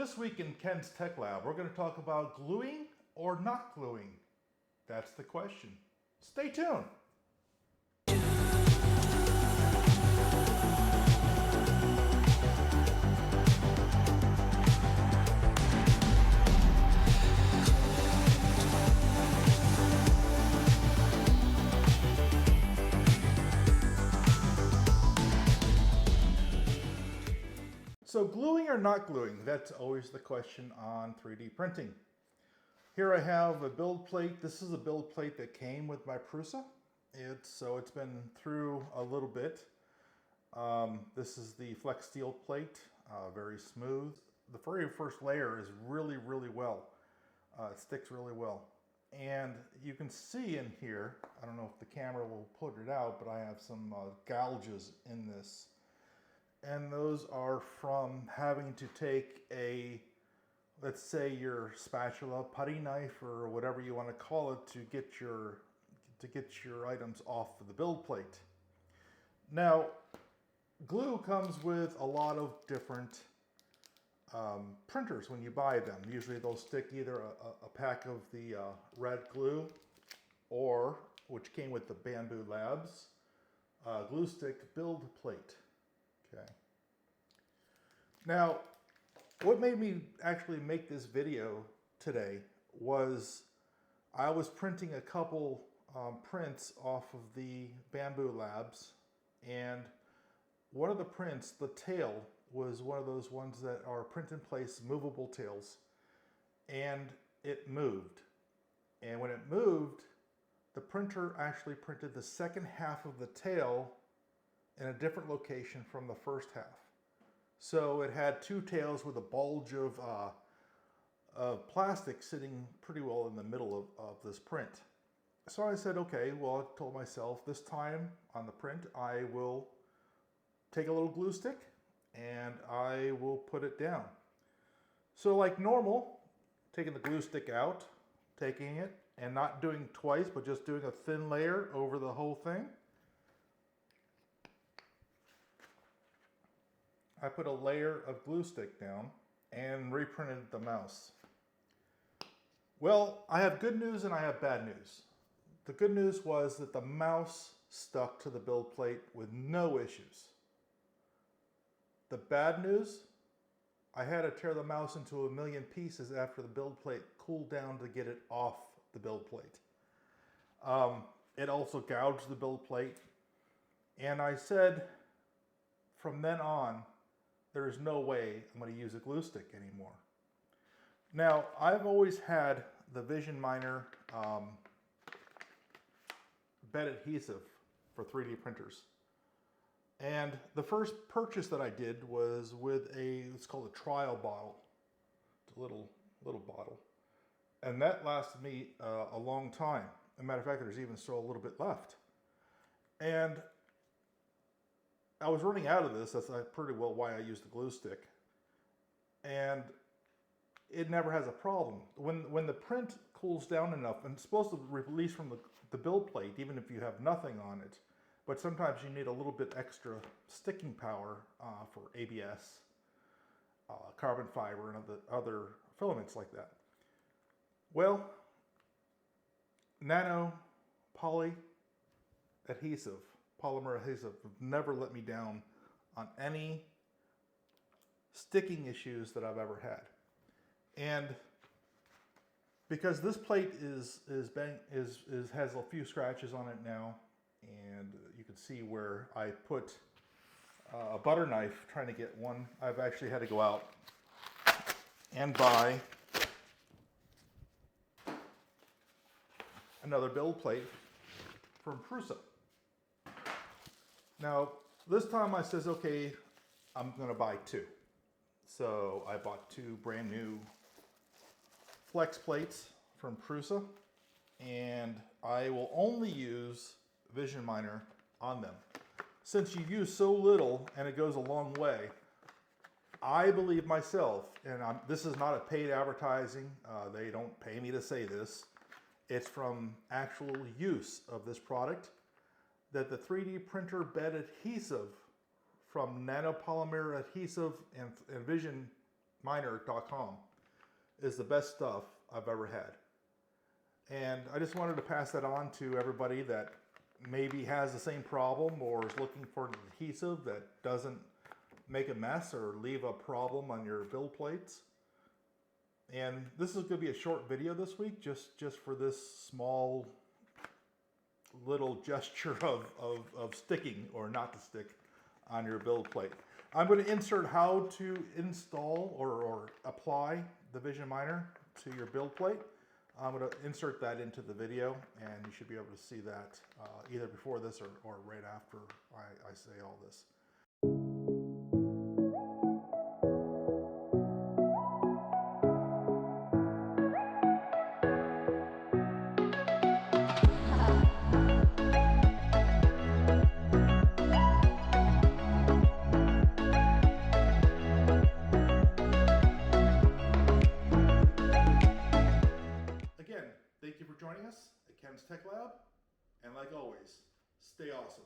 This week in Ken's Tech Lab, we're going to talk about gluing or not gluing. That's the question. Stay tuned. So gluing or not gluing, that's always the question on 3D printing. Here I have a build plate. This is a build plate that came with my Prusa. It's been through a little bit. This is the flex steel plate, very smooth. The very first layer is really well. It sticks really well. And you can see in here, I don't know if the camera will put it out, but I have some gouges in this. And those are from having to take let's say your spatula, putty knife, or whatever you want to call it, to get your items off of the build plate. Now, glue comes with a lot of different printers when you buy them. Usually they'll stick either a pack of the red glue, or, which came with the Bamboo Labs, glue stick build plate. Okay. Now, what made me actually make this video today was I was printing a couple prints off of the Bamboo Labs, and one of the prints, the tail, was one of those ones that are print in place movable tails, and it moved. And when it moved, the printer actually printed the second half of the tail in a different location from the first half. So it had two tails with a bulge of plastic sitting pretty well in the middle of this print. So I said, okay, well, I told myself this time on the print, I will take a little glue stick and I will put it down. So like normal, taking the glue stick out, taking it and not doing twice, but just doing a thin layer over the whole thing. I put a layer of glue stick down and reprinted the mouse. Well, I have good news and I have bad news. The good news was that the mouse stuck to the build plate with no issues. The bad news, I had to tear the mouse into a million pieces after the build plate cooled down to get it off the build plate. It also gouged the build plate. And I said, from then on, there is no way I'm going to use a glue stick anymore. Now, I've always had the Vision Miner bed adhesive for 3D printers. And the first purchase that I did was with it's called a trial bottle. It's a little bottle. And that lasted me a long time. As a matter of fact, there's even still a little bit left. And I was running out of this. That's pretty well why I used the glue stick. And it never has a problem. When the print cools down enough, and it's supposed to release from the build plate, even if you have nothing on it, but sometimes you need a little bit extra sticking power for ABS, carbon fiber, and other filaments like that. Well, nano polymer adhesive never let me down on any sticking issues that I've ever had. And because this plate has a few scratches on it now, and you can see where I put a butter knife trying to get one. I've actually had to go out and buy another build plate from Prusa. Now, this time I says, okay, I'm gonna buy two. So I bought two brand new flex plates from Prusa, and I will only use Vision Miner on them. Since you use so little and it goes a long way, I believe myself, and this is not a paid advertising, they don't pay me to say this, it's from actual use of this product, that the 3D printer bed adhesive from nanopolymer adhesive and Vision miner.com is the best stuff I've ever had. And I just wanted to pass that on to everybody that maybe has the same problem or is looking for an adhesive that doesn't make a mess or leave a problem on your build plates. And this is going to be a short video this week, just for this small little gesture of sticking or not to stick on your build plate. I'm going to insert how to install or apply the Vision Miner to your build plate. I'm going to insert that into the video, and you should be able to see that either before this or right after I say all this. Thank you for joining us at Ken's Tech Lab, and like always, stay awesome.